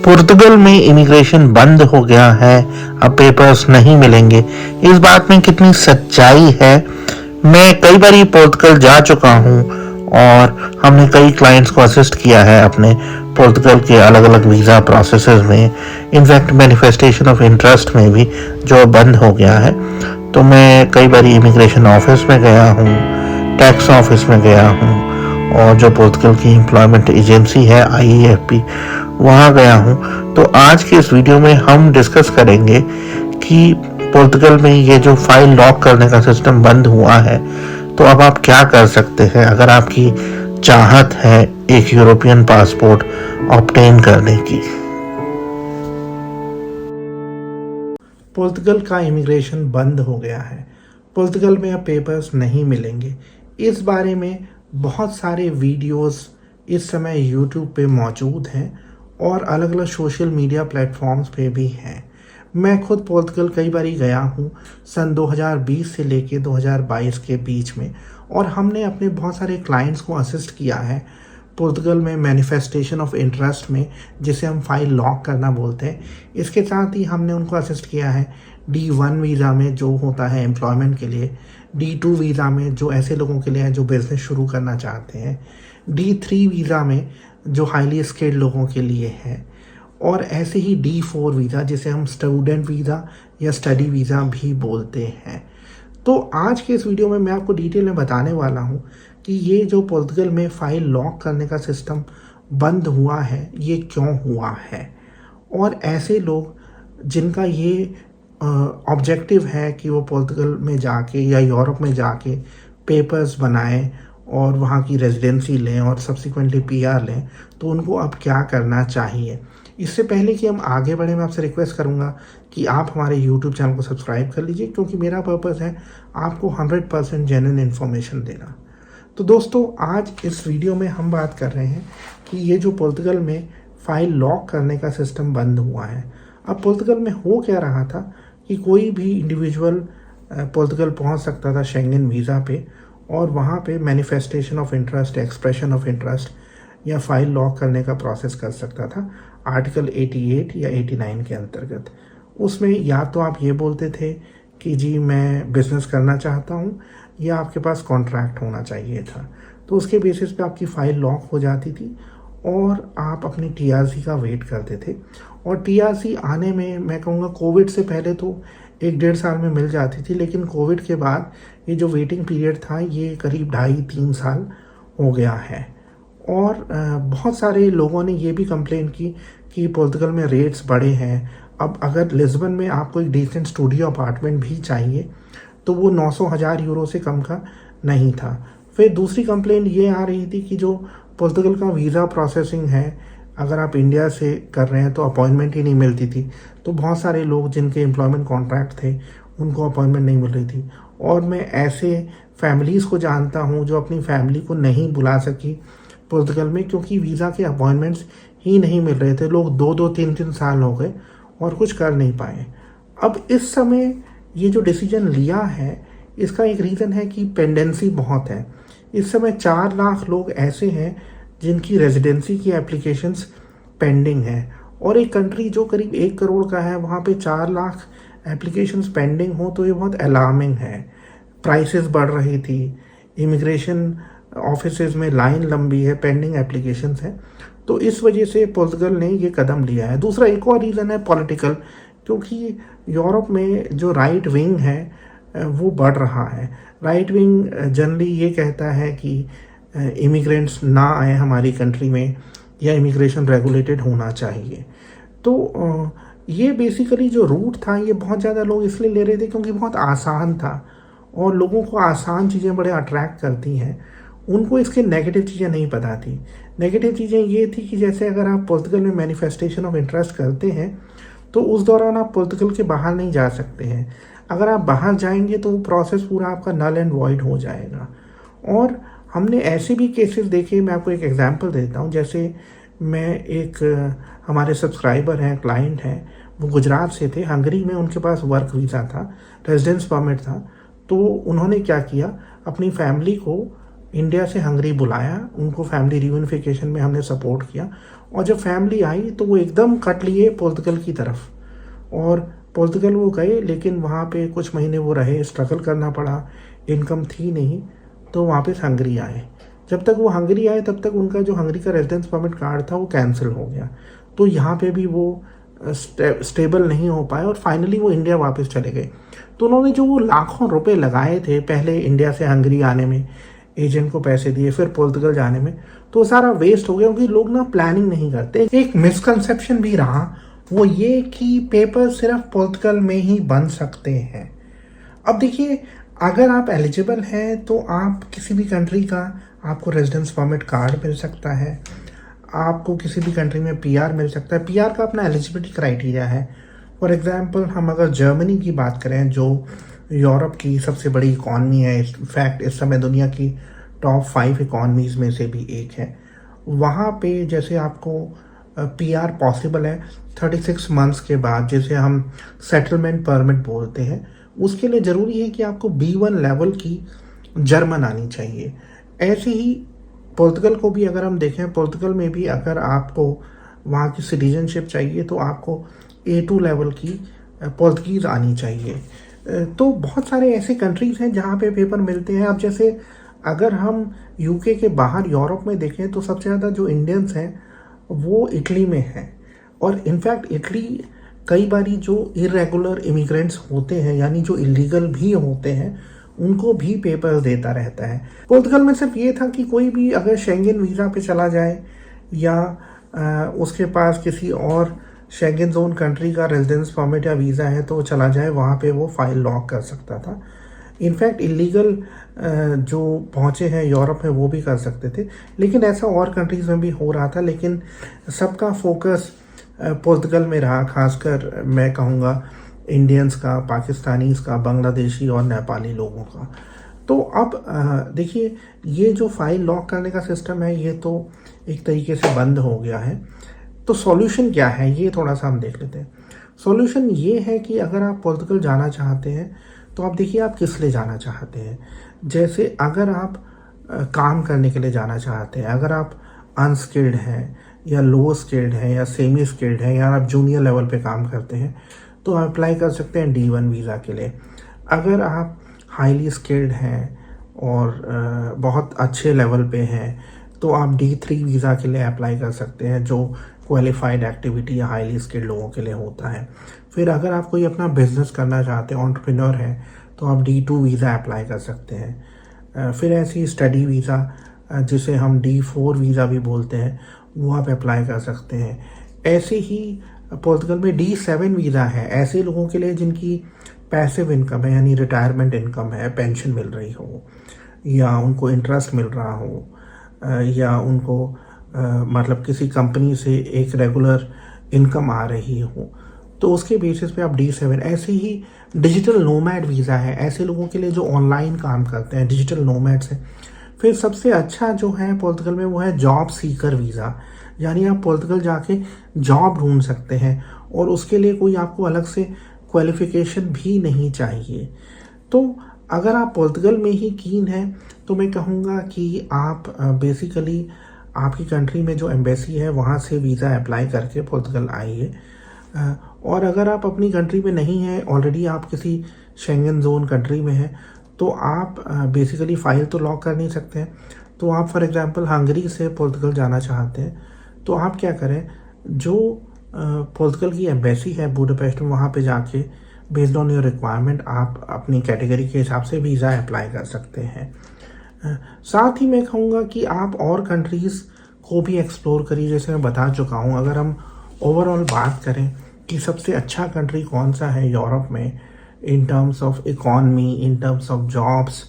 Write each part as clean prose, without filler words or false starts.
पुर्तगाल में इमिग्रेशन बंद हो गया है, अब पेपर्स नहीं मिलेंगे। इस बात में कितनी सच्चाई है? मैं कई बार पुर्तगाल जा चुका हूँ और हमने कई क्लाइंट्स को असिस्ट किया है अपने पुर्तगाल के अलग अलग वीज़ा प्रोसेसेस में, इनफैक्ट मैनिफेस्टेशन ऑफ इंटरेस्ट में भी जो बंद हो गया है। तो मैं कई बार इमिग्रेशन ऑफिस में गया हूँ, टैक्स ऑफिस में गया हूँ और जो पुर्तगाल की एम्प्लॉयमेंट एजेंसी है IEFP, वहाँ गया हूँ। तो आज के इस वीडियो में हम डिस्कस करेंगे कि पुर्तगाल में ये जो फाइल लॉक करने का सिस्टम बंद हुआ है, तो अब आप क्या कर सकते हैं अगर आपकी चाहत है एक यूरोपियन पासपोर्ट ऑब्टेन करने की। पुर्तगाल का इमिग्रेशन बंद हो गया है, पुर्तगाल में अब पेपर्स नहीं मिलेंगे। इस बारे में बहुत सारे वीडियोस इस समय यूट्यूब पे मौजूद हैं और अलग अलग सोशल मीडिया प्लेटफॉर्म्स पे भी हैं। मैं खुद पुर्तगाल कई बार गया हूँ सन 2020 से लेके 2022 के बीच में, और हमने अपने बहुत सारे क्लाइंट्स को असिस्ट किया है पुर्तगाल में मैनिफेस्टेशन ऑफ इंटरेस्ट में, जिसे हम फाइल लॉक करना बोलते हैं। इसके साथ ही हमने उनको असिस्ट किया है D1 वीज़ा में, जो होता है एम्प्लॉयमेंट के लिए, D2 वीज़ा में जो ऐसे लोगों के लिए है जो बिज़नेस शुरू करना चाहते हैं, D3 वीज़ा में जो हाईली स्किल्ड लोगों के लिए है, और ऐसे ही D4 वीज़ा जिसे हम स्टूडेंट वीज़ा या स्टडी वीज़ा भी बोलते हैं। तो आज के इस वीडियो में मैं आपको डिटेल में बताने वाला हूँ कि ये जो पुर्तगाल में फ़ाइल लॉक करने का सिस्टम बंद हुआ है, ये क्यों हुआ है, और ऐसे लोग जिनका ये ऑब्जेक्टिव है कि वो पुर्तगाल में जाके या यूरोप में जाके पेपर्स बनाएं और वहाँ की रेजिडेंसी लें और सब्सिक्वेंटली PR लें, तो उनको अब क्या करना चाहिए। इससे पहले कि हम आगे बढ़ें, मैं आपसे रिक्वेस्ट करूँगा कि आप हमारे YouTube चैनल को सब्सक्राइब कर लीजिए, क्योंकि मेरा पर्पज़ है आपको 100% जेन्युइन इन्फॉर्मेशन देना। तो दोस्तों, आज इस वीडियो में हम बात कर रहे हैं कि ये जो पुर्तगाल में फ़ाइल लॉक करने का सिस्टम बंद हुआ है। अब पुर्तगाल में हो क्या रहा था कि कोई भी इंडिविजुअल पुर्तगाल पहुंच सकता था शेंगन वीज़ा पे, और वहाँ पे manifestation of interest, expression of interest या फाइल लॉक करने का प्रोसेस कर सकता था आर्टिकल 88 या 89 के अंतर्गत। उसमें या तो आप ये बोलते थे कि जी मैं बिज़नेस करना चाहता हूँ, या आपके पास कॉन्ट्रैक्ट होना चाहिए था। तो उसके बेसिस पे आपकी फ़ाइल लॉक हो जाती थी और आप अपनी TRC का वेट करते थे। और TRC आने में मैं कहूँगा कोविड से पहले तो 1-1.5 साल में मिल जाती थी, लेकिन कोविड के बाद ये जो वेटिंग पीरियड था ये करीब 2.5-3 साल हो गया है। और बहुत सारे लोगों ने ये भी कंप्लेन की कि पुर्तगाल में रेट्स बढ़े हैं। अब अगर लिस्बन में आपको एक डिसेंट स्टूडियो अपार्टमेंट भी चाहिए तो वो 900,000 यूरो से कम का नहीं था। फिर दूसरी कंप्लेन ये आ रही थी कि जो पुर्तगाल का वीज़ा प्रोसेसिंग है, अगर आप इंडिया से कर रहे हैं तो अपॉइंटमेंट ही नहीं मिलती थी। तो बहुत सारे लोग जिनके एम्प्लॉयमेंट कॉन्ट्रैक्ट थे उनको अपॉइंटमेंट नहीं मिल रही थी। और मैं ऐसे फैमिलीज़ को जानता हूँ जो अपनी फैमिली को नहीं बुला सकी पुर्तगाल में, क्योंकि वीज़ा के अपॉइंटमेंट्स ही नहीं मिल रहे थे। लोग 2-2, 3-3 साल हो गए और कुछ कर नहीं पाए। अब इस समय ये जो डिसीजन लिया है, इसका एक रीज़न है कि पेंडेंसी बहुत है। इस समय 4 लाख लोग ऐसे हैं जिनकी रेजिडेंसी की एप्लीकेशंस पेंडिंग है, और एक कंट्री जो करीब 1 करोड़ का है वहाँ पे 4 लाख एप्लीकेशंस पेंडिंग हो, तो ये बहुत अलार्मिंग है। प्राइसेस बढ़ रही थी, इमिग्रेशन ऑफिसेज में लाइन लंबी है, पेंडिंग एप्लीकेशंस हैं। तो इस वजह से पुर्तगाल ने ये कदम लिया है। दूसरा एक और रीज़न है पॉलिटिकल, क्योंकि यूरोप में जो राइट विंग है वो बढ़ रहा है। राइट विंग जनरली ये कहता है कि इमिग्रेंट्स ना आए हमारी कंट्री में, या इमिग्रेशन रेगुलेटेड होना चाहिए। तो ये बेसिकली जो रूट था, ये बहुत ज़्यादा लोग इसलिए ले रहे थे क्योंकि बहुत आसान था, और लोगों को आसान चीज़ें बड़े अट्रैक्ट करती हैं। उनको इसके नेगेटिव चीज़ें नहीं पता थी। नेगेटिव चीज़ें ये थी कि जैसे अगर आप पुर्तगाल में मैनिफेस्टेशन ऑफ इंटरेस्ट करते हैं तो उस दौरान आप पुर्तगाल के बाहर नहीं जा सकते हैं। अगर आप बाहर जाएंगे तो वो प्रोसेस पूरा आपका नल एंड वॉइड हो जाएगा। और हमने ऐसे भी केसेस देखे, मैं आपको एक एग्जांपल देता हूँ। जैसे मैं एक हमारे सब्सक्राइबर हैं, क्लाइंट हैं, वो गुजरात से थे, हंगरी में उनके पास वर्क वीज़ा था, रेजिडेंस परमिट था। तो उन्होंने क्या किया, अपनी फैमिली को इंडिया से हंगरी बुलाया, उनको फैमिली रियूनिफिकेशन में हमने सपोर्ट किया और जब फैमिली आई तो वो एकदम कट लिए पोर्तुगल की तरफ, और पोर्तुगल वो गए, लेकिन वहाँ पे कुछ महीने वो रहे, स्ट्रगल करना पड़ा, इनकम थी नहीं, तो वापस हंगरी आए। जब तक वो हंगरी आए तब तक उनका जो हंगरी का रेजिडेंस परमिट कार्ड था वो कैंसिल हो गया, तो यहाँ पे भी वो स्टेबल नहीं हो पाए और फाइनली वो इंडिया वापस चले गए। तो उन्होंने जो वो लाखों रुपए लगाए थे पहले इंडिया से हंगरी आने में, एजेंट को पैसे दिए, फिर पोर्तुगल जाने में, तो सारा वेस्ट हो गया, क्योंकि लोग ना प्लानिंग नहीं करते। एक मिसकंसेप्शन भी रहा, वो ये कि पेपर सिर्फ पोर्तुगल में ही बन सकते हैं। अब देखिए, अगर आप एलिजिबल हैं तो आप किसी भी कंट्री का, आपको रेजिडेंस परमिट कार्ड मिल सकता है, आपको किसी भी कंट्री में पीआर मिल सकता है। पीआर का अपना एलिजिबिलिटी क्राइटेरिया है। फॉर एग्जांपल हम अगर जर्मनी की बात करें, जो यूरोप की सबसे बड़ी इकॉनमी है, इनफैक्ट इस समय दुनिया की टॉप 5 इकॉनमीज़ में से भी एक है, वहाँ पे जैसे आपको पीआर पॉसिबल है 36 मंथ्स के बाद, जिसे हम सेटलमेंट परमिट बोलते हैं। उसके लिए ज़रूरी है कि आपको B1 लेवल की जर्मन आनी चाहिए। ऐसे ही पोर्तुगल को भी अगर हम देखें, पोर्तुगल में भी अगर आपको वहाँ की सिटीजनशिप चाहिए तो आपको A2 लेवल की पोर्तुगीज़ आनी चाहिए। तो बहुत सारे ऐसे कंट्रीज़ हैं जहाँ पे पेपर मिलते हैं। अब जैसे अगर हम यूके के बाहर यूरोप में देखें तो सबसे ज़्यादा जो इंडियंस हैं वो इटली में हैं, और इनफैक्ट इटली कई बारी जो इरेगुलर इमिग्रेंट्स होते हैं, यानी जो इलीगल भी होते हैं, उनको भी पेपर्स देता रहता है। पोर्तुगल में सिर्फ ये था कि कोई भी अगर शेंगेन वीज़ा पे चला जाए या उसके पास किसी और शेंगेन जोन कंट्री का रेजिडेंस परमिट या वीज़ा है तो वो चला जाए, वहाँ पे वो फाइल लॉक कर सकता था। इनफैक्ट इलीगल जो पहुँचे हैं यूरोप में वो भी कर सकते थे, लेकिन ऐसा और कंट्रीज़ में भी हो रहा था। लेकिन सबका फोकस पोर्तुगल में रहा, खासकर मैं कहूँगा इंडियंस का, पाकिस्तानीज़ का, बांग्लादेशी और नेपाली लोगों का। तो अब देखिए, ये जो फाइल लॉक करने का सिस्टम है ये तो एक तरीके से बंद हो गया है। तो सॉल्यूशन क्या है, ये थोड़ा सा हम देख लेते हैं। सॉल्यूशन ये है कि अगर आप पोर्तुगल जाना चाहते हैं तो आप देखिए आप किस लिए जाना चाहते हैं। जैसे अगर आप काम करने के लिए जाना चाहते हैं, अगर आप अनस्किल्ड हैं या लो स्किल्ड हैं या सेमी स्किल्ड हैं या आप जूनियर लेवल पे काम करते हैं, तो आप अप्लाई कर सकते हैं D1 वीज़ा के लिए। अगर आप हाईली स्किल्ड हैं और बहुत अच्छे लेवल पे हैं तो आप D3 वीज़ा के लिए अप्लाई कर सकते हैं, जो क्वालिफाइड एक्टिविटी या हाईली स्किल्ड लोगों के लिए होता है। फिर अगर आप कोई अपना बिजनेस करना चाहते हैं, एंटरप्रेन्योर हैं, तो आप D2 वीज़ा अप्लाई कर सकते हैं। फिर ऐसी स्टडी वीज़ा जिसे हम D4 वीज़ा भी बोलते हैं, वो आप अप्लाई कर सकते हैं। ऐसे ही पोर्तुगल में D7 वीज़ा है ऐसे लोगों के लिए जिनकी पैसिव इनकम है, यानी रिटायरमेंट इनकम है, पेंशन मिल रही हो या उनको इंटरेस्ट मिल रहा हो या उनको मतलब किसी कंपनी से एक रेगुलर इनकम आ रही हो, तो उसके बेसिस पे आप D7। ऐसे ही डिजिटल नोमैड वीज़ा है ऐसे लोगों के लिए जो ऑनलाइन काम करते हैं, डिजिटल नोमैड्स हैं। फिर सबसे अच्छा जो है पोर्तुगल में वो है जॉब सीकर वीज़ा, यानी आप पोर्तुगल जाके जॉब ढूंढ सकते हैं और उसके लिए कोई आपको अलग से क्वालिफ़िकेशन भी नहीं चाहिए। तो अगर आप पोर्तुगल में ही कीन हैं तो मैं कहूँगा कि आप बेसिकली आपकी कंट्री में जो एम्बेसी है वहाँ से वीज़ा अप्लाई करके पोर्तुगल आइए। और अगर आप अपनी कंट्री में नहीं हैं, ऑलरेडी आप किसी शेंगन जोन कंट्री में हैं, तो आप बेसिकली फ़ाइल तो लॉक कर नहीं सकते हैं। तो आप फॉर एग्जांपल हंगरी से पोर्तुगल जाना चाहते हैं तो आप क्या करें, जो पोर्तुगल की एम्बेसी है बुडापेस्ट में, वहाँ पे जाके बेस्ड ऑन योर रिक्वायरमेंट आप अपनी कैटेगरी के हिसाब से वीज़ा अप्लाई कर सकते हैं। साथ ही मैं कहूँगा कि आप और कंट्रीज़ को भी एक्सप्लोर करिए, जैसे मैं बता चुका हूँ। अगर हम ओवरऑल बात करें कि सबसे अच्छा कंट्री कौन सा है यूरोप में in terms of economy, in terms of jobs,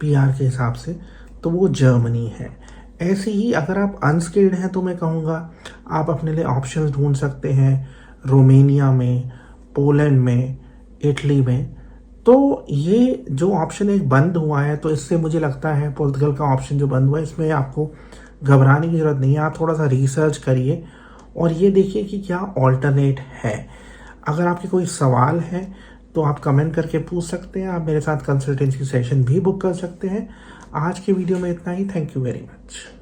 PR के हिसाब से, तो वो जर्मनी है। ऐसे ही अगर आप अनस्किल्ड हैं तो मैं कहूँगा आप अपने लिए ऑप्शंस ढूंढ सकते हैं रोमेनिया में, पोलैंड में, इटली में। तो ये जो ऑप्शन एक बंद हुआ है, तो इससे मुझे लगता है पोर्तुगल का ऑप्शन जो बंद हुआ है, इसमें आपको घबराने की ज़रूरत नहीं है। आप थोड़ा सा रिसर्च करिए और ये देखिए कि क्या ऑल्टरनेट है। अगर आपके कोई सवाल है तो आप कमेंट करके पूछ सकते हैं। आप मेरे साथ कंसल्टेंसी सेशन भी बुक कर सकते हैं। आज के वीडियो में इतना ही। Thank you very much.